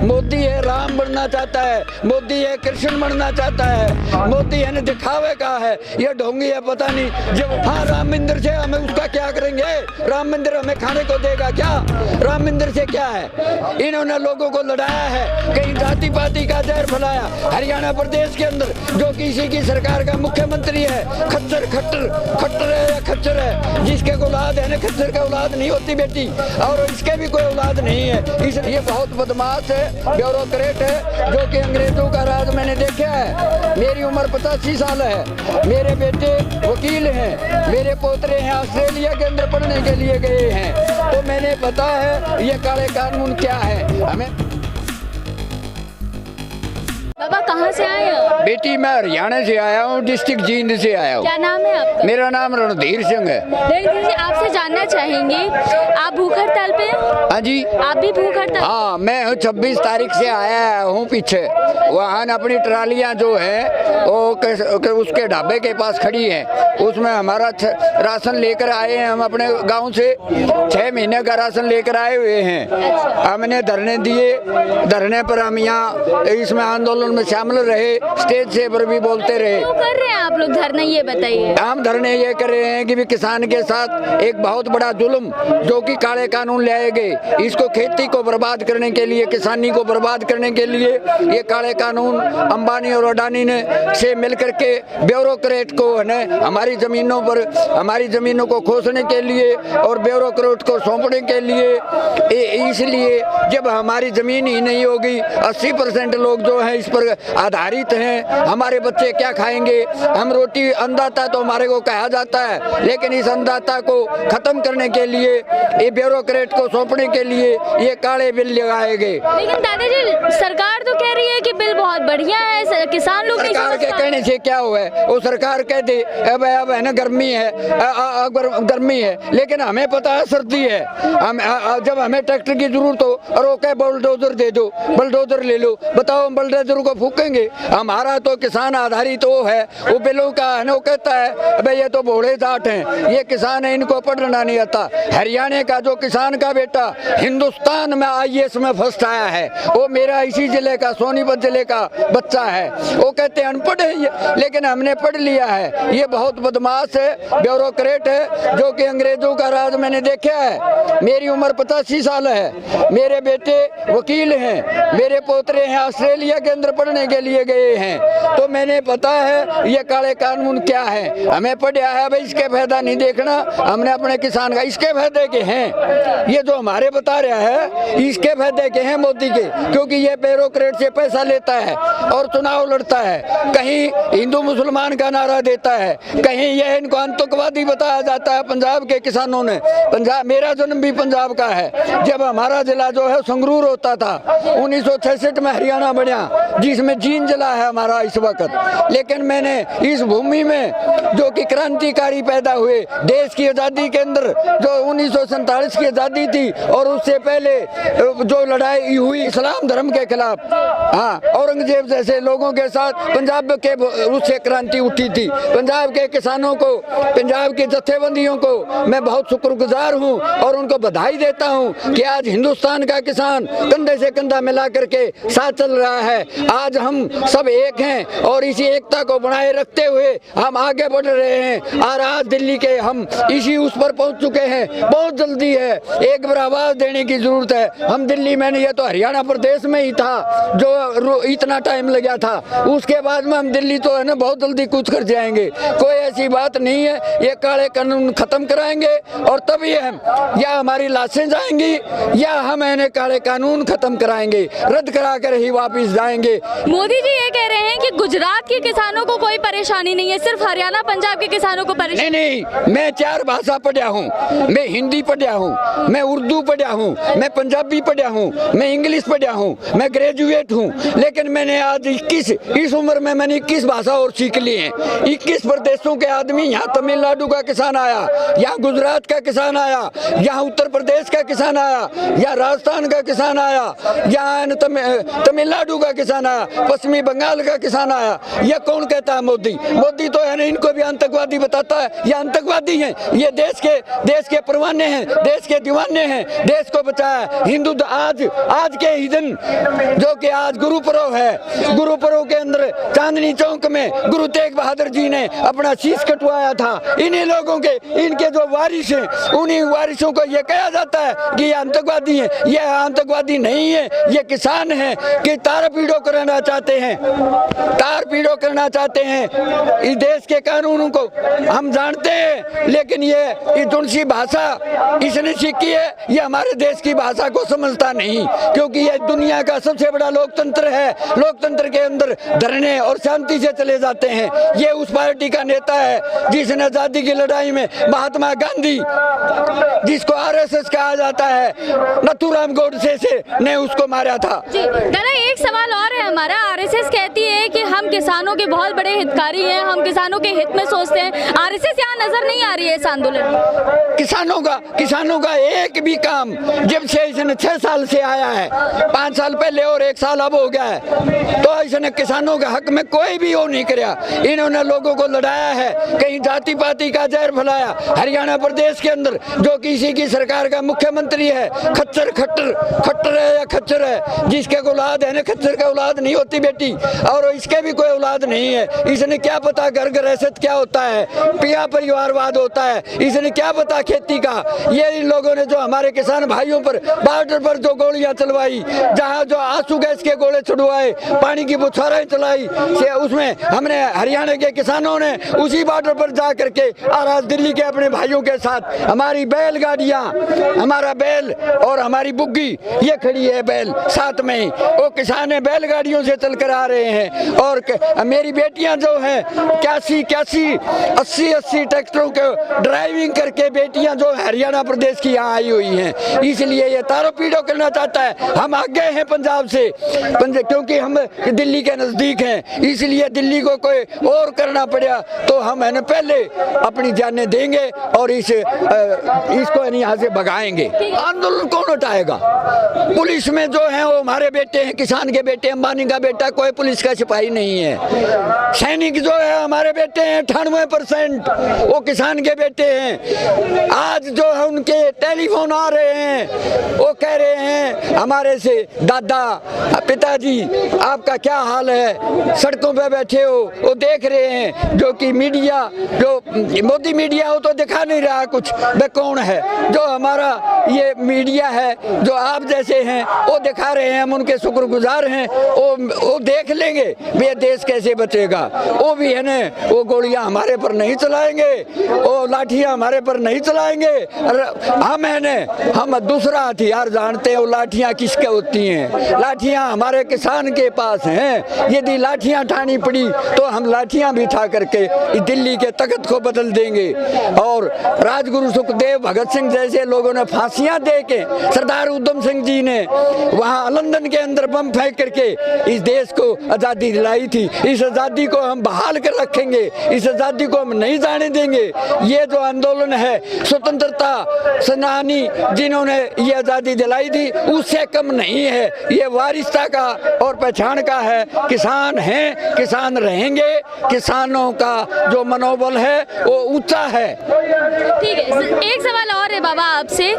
मोदी है राम बनना चाहता है, मोदी है कृष्ण बनना चाहता है, मोदी है दिखावे का है, ये ढोंगी है पता नहीं। जब हाँ राम मंदिर से हमें उसका क्या करेंगे, राम मंदिर हमें खाने को देगा क्या, राम मंदिर से क्या है। इन्होंने लोगों को लड़ाया है, कहीं जाति पाति का जहर फैलाया। हरियाणा प्रदेश के अंदर जो किसी की सरकार का मुख्यमंत्री है, खच्चर खट्टर है या खच्चर है, जिसके औलाद है ना खच्चर का औलाद नहीं होती बेटी, और इसके भी कोई औलाद नहीं है। इसलिए बहुत बदमाश है, ब्यूरोक्रेट है, जो कि अंग्रेजों का राज मैंने देखा है। मेरी उम्र 85 साल है, मेरे बेटे वकील हैं, मेरे पोतरे हैं ऑस्ट्रेलिया के अंदर पढ़ने के लिए गए हैं, तो मैंने पता है ये काले कानून क्या है। हमें बाबा कहाँ से आए हो? बेटी मैं हरियाणा से आया हूँ, डिस्ट्रिक्ट जींद से आया हूँ। क्या नाम है आपका? मेरा नाम रणधीर सिंह है। रणधीर जी, आपसे जानना चाहेंगे, आप भूख हड़ताल पे? हाँ जी, आप भी भूख हड़ताल? हाँ मैं 26 तारीख से आया हूँ पीछे। वहाँ अपनी ट्रालियाँ जो है वो उसके ढाबे के पास खड़ी हैं, उसमें हमारा राशन लेकर आए हैं। हम अपने गांव से 6 महीने का राशन लेकर आए हुए हैं। हमने धरने दिए, धरने पर हम यहाँ इसमें आंदोलन में शामिल रहे, स्टेज से पर भी बोलते रहे। क्यों कर रहे हैं आप लोग धरना, ये बताइए। हम धरने ये कर रहे हैं कि भी किसान के साथ एक बहुत बड़ा जुल्म जो कि काले कानून लाए गए, इसको खेती को बर्बाद करने के लिए, किसानी को बर्बाद करने के लिए ये काले कानून अंबानी और अडानी ने से मिल करके ब्यूरोक्रेट को है हमारी जमीनों पर, हमारी जमीनों को खोसने के लिए और ब्यूरोक्रेट को सौंपने के लिए। इसलिए जब हमारी जमीन ही नहीं होगी, 80% लोग जो हैं इस पर आधारित हैं, हमारे बच्चे क्या खाएंगे। हम रोटी अन्नदाता तो हमारे को कहा जाता है, लेकिन इस अन्नदाता को खत्म करने के लिए, ये ब्यूरोक्रेट को सौंपने के लिए ये काले बिल लगाए गए। लेकिन दादाजी सरकार तो कह रही है कि बिल बहुत बढ़िया है, किसान लोग नहीं सरकार के कहने से क्या हुआ है, वो सरकार कहते अब है ना गर्मी है, गर्मी है, लेकिन हमें पता है सर्दी है। हम जब हमें ट्रैक्टर की जरूरत हो और वो कहे बुलडोजर दे दो, बुलडोजर ले लो, बताओ हम बुलडोजर को फूकेंगे। हमारा तो किसान आधारित तो है, वो बिलों का है ना, वो कहता है भाई ये तो भोले जाट हैं, ये किसान है, इनको पढ़ना नहीं आता। हरियाणा का जो किसान का बेटा हिंदुस्तान में IAS में फर्स्ट आया है, वो मेरा इसी जिले का, सोनीपत जिले का बच्चा है। वो कहते हैं अनपढ़ है ये, लेकिन हमने पढ़ लिया है। ये बहुत बदमाश है, ब्यूरोक्रेट है, जो कि अंग्रेजों का राज मैंने देखा है। मेरी उम्र 85 साल है, मेरे बेटे वकील हैं, मेरे पोतरे हैं ऑस्ट्रेलिया के अंदर पढ़ने के लिए गए हैं, तो मैंने पता है ये काले कानून क्या है। हमें पढ़ा है भाई, इसके फायदा नहीं देखना, हमने अपने किसान का, इसके फायदे के हैं ये जो हमारे बता रहा है, इसके फायदे के हैं मोदी के, क्योंकि ये ब्यूरोक्रेट से पैसा लेता है और चुनाव लड़ता है। कहीं हिंदू मुसलमान का नारा देता है, कहीं यह इनको आतंकवादी बताया जाता है। पंजाब के किसानों ने, पंजाब, मेरा जन्म भी पंजाब का है। जब हमारा जिला जो है संगरूर होता था, 1966 में हरियाणा बना, जिसमें जींद जिला है हमारा इस वक्त। लेकिन मैंने इस भूमि में जो कि क्रांतिकारी पैदा हुए, देश की आज़ादी के अंदर जो 1947 की आज़ादी थी और उससे पहले जो लड़ाई हुई इस्लाम धर्म के खिलाफ, हाँ औरंगजेब जैसे लोगों के साथ पंजाब के उससे क्रांति उठी थी। पंजाब के किसानों को, पंजाब की जत्थेबंदियों को मैं बहुत शुक्रगुजार हूँ और उनको बधाई देता हूँ कि आज हिंदुस्तान का किसान कंधे से कंधा मिला करके साथ चल रहा है। आज हम सब एक हैं और इसी एकता को बनाए रखते हुए हम आगे बढ़ रहे हैं। और आज दिल्ली के हम इसी उस पर पहुंच चुके हैं, बहुत जल्दी है, एक बार आवाज देने की जरूरत है। हम दिल्ली में नहीं, ये तो हरियाणा प्रदेश में ही था जो इतना टाइम लगा था, उसके बाद में हम दिल्ली तो है ना बहुत जल्दी कूच कर जाएंगे। कोई ऐसी बात नहीं है, ये काले कानून खत्म कराएंगे और तभी हम या हमारी लाशें जाएंगी या हम इन्हें काले कानून खत्म कराएंगे, रद्द करा कर ही वापिस जाएंगे। मोदी जी ये कह रहे हैं कि गुजरात के किसानों को कोई परेशानी नहीं है, सिर्फ हरियाणा पंजाब के किसानों को परेशानी। नहीं, मैं 4 भाषा पढ़ा हूँ, मैं हिंदी पढ़ा हूँ, मैं उर्दू पढ़ा हूँ, मैं पंजाबी पढ़ा हूँ, मैं इंग्लिश पढ़ा हूँ, मैं ग्रेजुएट हूँ, लेकिन मैंने आज इस उम्र में मैंने 21 भाषा और सीख ली है। 21 प्रदेशों के आदमी, यहाँ तमिलनाडु का किसान आया, यहाँ गुजरात का किसान आया, यहाँ उत्तर प्रदेश का किसान आया, यहाँ राजस्थान का किसान आया, यहाँ तमिलनाडु का किसान आया, पश्चिमी बंगाल का किसान आया। ये कौन कहता है? मोदी। मोदी तो है ना, इनको भी आतंकवादी बताता है। ये आतंकवादी हैं, ये देश के परवाने हैं, देश के दीवाने हैं, देश को बचाया। हिंदू आज के ही दिन, जो कि आज गुरु पर्व है, गुरु पर्व के अंदर चांदनी चौक में गुरु तेग बहादुर जी ने अपना शीश कटवाया था। इन्हीं लोगों के, इनके जो वारिस हैं, उन्हीं वारिसों को ये कहा जाता है कि ये आतंकवादी हैं। ये आतंकवादी नहीं है, ये किसान हैं कि तार पीड़ो करना चाहते हैं, तार पीड़ो करना चाहते हैं। इस देश के कानूनों को हम जानते हैं, लेकिन ये दुनसी भाषा इसने सीखी है, ये हमारे देश की भाषा को समझता नहीं, क्योंकि ये दुनिया का सबसे बड़ा लोकतंत्र है। लोकतंत्र के अंदर धरने और शांति से चले जाते हैं। ये उस पार्टी का नेता है जिसने आजादी की लड़ाई में महात्मा गांधी, जिसको आरएसएस कहा जाता है, नथुराम गोडसे ने उसको मारा था। जी दादा, एक सवाल और है हमारा। आरएसएस कहती है कि हम किसानों के बहुत बड़े हितकारी हैं, हम किसानों के हित में सोचते हैं। आरएसएस यहाँ नजर नहीं आ रही है इस आंदोलन में। किसानों का एक भी काम जब से इसने 6 साल से आया है, 5 साल पहले और 1 साल अब हो गया है, तो इसने किसानों के हक में कोई भी वो नहीं किया। इन्होंने लोगों को लड़ाया है, कहीं जाति पाति का जहर फैलाया। हरियाणा प्रदेश के अंदर जो किसी की सरकार का मुख्यमंत्री है, खट्टर है या खच्चर है, जिसके औलाद है ना, खच्चर का औलाद नहीं होती बेटी, और इसके भी कोई औलाद नहीं है। इसने क्या पता घर गृहस्थ क्या होता है, पिया परिवारवाद होता है, इसने क्या पता खेती का। ये इन लोगों ने जो हमारे किसान भाइयों पर बॉर्डर पर जो गोलियां चलवाई, जहां जो आंसू गैस के गोले छुड़वाए, पानी की बुछारें चलाई, उसमें हमने हरियाणा के किसानों ने उसी बॉर्डर पर जा करके और आज दिल्ली के अपने भाइयों के साथ हमारी बैलगाड़ियां, हमारा बैल और हमारी बुग्गी ये खड़ी है, बैल साथ में ही वो किसान है, बैलगाड़ियों से चल कर आ रहे हैं। और मेरी बेटियां जो हैं 81 80 ट्रैक्टरों के ड्राइविंग करके बेटियां जो हरियाणा प्रदेश की यहाँ आई हुई हैं। इसलिए ये तारो पीड़ो करना चाहता है। हम आगे हैं पंजाब से, क्योंकि हम दिल्ली के नजदीक हैं, इसलिए दिल्ली को कोई और करना पड़ा तो हम है ना पहले अपनी जानें देंगे और इसको यहाँ से भगाएंगे। आंदोलन कौन उठाएगा? पुलिस में जो है वो हमारे बेटे हैं, किसान के बेटे, अंबानी का बेटा, कोई पुलिस का सिपाही नहीं है। सैनिक जो है हमारे बेटे हैं, 98% वो किसान के बेटे हैं। आज जो है उनके टेलीफोन आ रहे हैं, वो कह रहे हैं हमारे से, दादा पिताजी आपका क्या हाल है, सड़कों पे बैठे हो, वो देख रहे हैं। जो कि मीडिया, जो मोदी मीडिया हो तो दिखा नहीं रहा कुछ, वे कौन है? जो हमारा ये मीडिया है, जो आप जैसे हैं, वो दिखा रहे हैं, हम उनके शुक्रगुजार हैं। वो देख लेंगे वे देश कैसे बचेगा। वो भी है ना, वो गोलियां हमारे पर नहीं चलाएंगे, वो लाठियां हमारे पर नहीं चलाएंगे। हम है ना, हम दूसरा हथियार जानते हैं, वो लाठियां किसके होती हैं। लाठियां हमारे किसान के पास हैं। यदि लाठियां उठानी पड़ी तो हम लाठियां भी उठा करके दिल्ली के तख्त को बदल देंगे। और राजगुरु सुखदेव, भगत सिंह जैसे लोगों ने फांसियां दे के, सरदार उधम सिंह जी ने वहां लंदन के अंदर बम फेंक करके इस देश को आजादी दिलाई थी। इस आजादी को हम बहाल कर रखेंगे, इस आजादी को हम नहीं जाने देंगे। ये जो आंदोलन है, स्वतंत्रता सेनानी जिन्होंने ये आजादी दिलाई थी, उससे कम नहीं है। ये वारिसता का और पहचान का है। किसान हैं, किसान रहेंगे। किसानों का जो मनोबल है वो ऊंचा है। ठीक है, एक सवाल और है बाबा आपसे।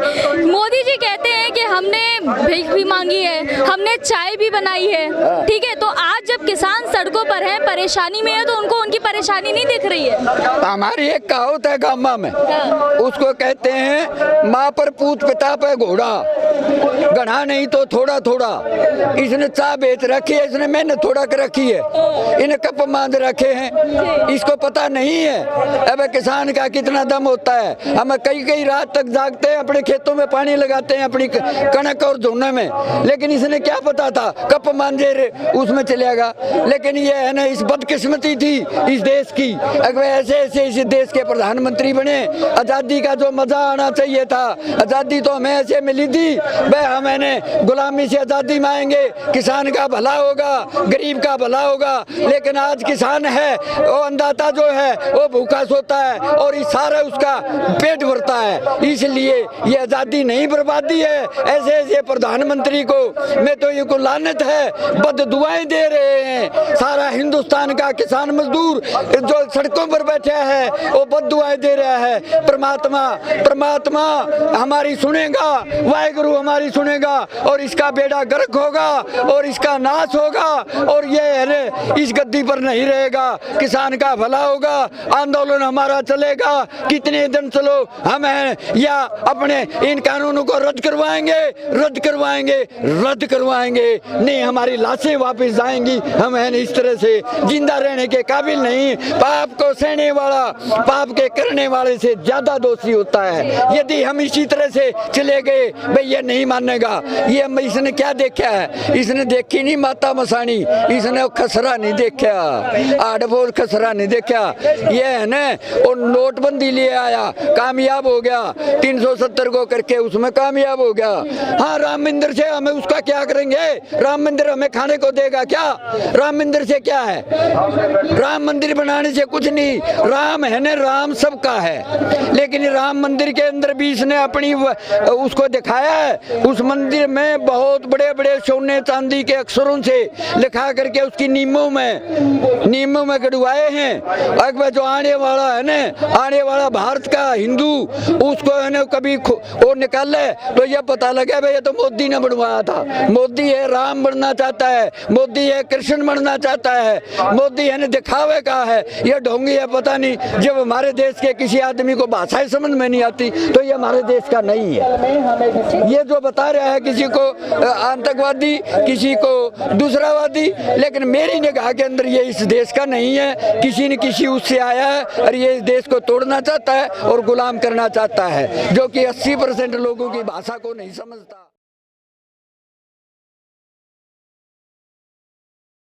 मोदी जी कहते हैं कि हमने भीख भी मांगी है, हमने चाय भी बनाई है, ठीक है, तो आज जब किसान सड़कों पर हैं, परेशानी में है, तो उनको उनकी परेशानी नहीं दिख रही है? हमारी एक कहावत है गामा में, उसको कहते हैं माँ पर पूत पिता पे घोड़ा, गढ़ा नहीं तो थोड़ा थोड़ा। इसने चाय बेच रखी है, इसने मेहनत थोड़ा कर रखी है, इन्हें कप बांध रखे हैं, इसको पता नहीं है अब किसान का कितना दम होता है। हम कई रात तक जागते हैं, अपने खेतों में पानी लगाते हैं, अपनी कणक और झोने में, लेकिन इसने क्या पता था कप मांझे उसमें चलेगा। लेकिन ये है ना, इस बदकिस्मती थी इस देश की। अगर ऐसे इस देश के प्रधानमंत्री बने, आजादी का जो मजा आना चाहिए था, आजादी तो हमें ऐसे मिली थी, वह हमें गुलामी से आजादी मांगेंगे, किसान का भला होगा, गरीब का भला होगा। लेकिन आज किसान है, वो अन्नदाता जो है वो भूखा सोता है और इस सारा उसका पेट भरता है। इसलिए ये आजादी नहीं बर्बादी है। ऐसे प्रधानमंत्री को मैं तो ये को लानत गलत है, बद दुआएं दे रहे हैं। सारा हिंदुस्तान का किसान मजदूर जो सड़कों पर बैठा है वो बद दुआएं दे रहा है। परमात्मा हमारी सुनेगा, वाहेगुरु हमारी सुनेगा और इसका बेड़ा गर्क होगा और इसका नाश होगा और ये है इस गद्दी पर नहीं रहेगा। किसान का भला होगा, आंदोलन हमारा चलेगा। कितने दिन चलो, हम हैं या अपने इन कानूनों को रद्द करवाएंगे। नहीं, हमारी लाशें वापस जाएंगी। हम हैं इस तरह से जिंदा रहने के काबिल नहीं। पाप को सहने वाला पाप के करने वाले से ज्यादा दोषी होता है। यदि हम इसी तरह से चले गए, भाई ये नहीं मानेगा। ये इसने क्या देखा है? इसने देखी नहीं माता मसानी, इसने खसरा नहीं देखा, आडफोर खसरा नहीं देखा। ये है ना, वो नोटबंदी ले आया, कामयाब हो गया, 370 को करके उसमें कामयाब हो गया। हाँ, राम मंदिर से हमें उसका क्या करेंगे? राम मंदिर हमें खाने को देगा क्या? राम मंदिर से क्या है? राम मंदिर बनाने से कुछ नहीं। राम है ना, राम सबका है, लेकिन राम मंदिर के अंदर भी इसने अपनी उसको दिखाया है। उस मंदिर में बहुत बड़े बड़े सोने चांदी के अक्षरों से लिखा करके उसकी नीमों में गड़वाए हैं। अगर जो आने वाला है ना, आने वाला भारत का हिंदू उसको है ना कभी वो निकाले तो ये पता लगे भाई ये तो मोदी ने बनवाया था। मोदी है राम बनना चाहता है, मोदी है कृष्ण बनना चाहता है, मोदी है ना दिखावे का है। ये ढोंगी है, पता नहीं। जब हमारे देश के किसी आदमी को भाषाएं समझ में नहीं आती तो ये हमारे देश का नहीं है। ये जो बता रहा है किसी को आतंकवादी, किसी को दूसरावादी, लेकिन मेरी निगाह के अंदर ये इस देश का नहीं है। किसी न किसी उससे आया है और ये इस देश को तोड़ना चाहता है और गुलाम करना चाहता है, जो कि 80% लोगों की भाषा को नहीं समझता।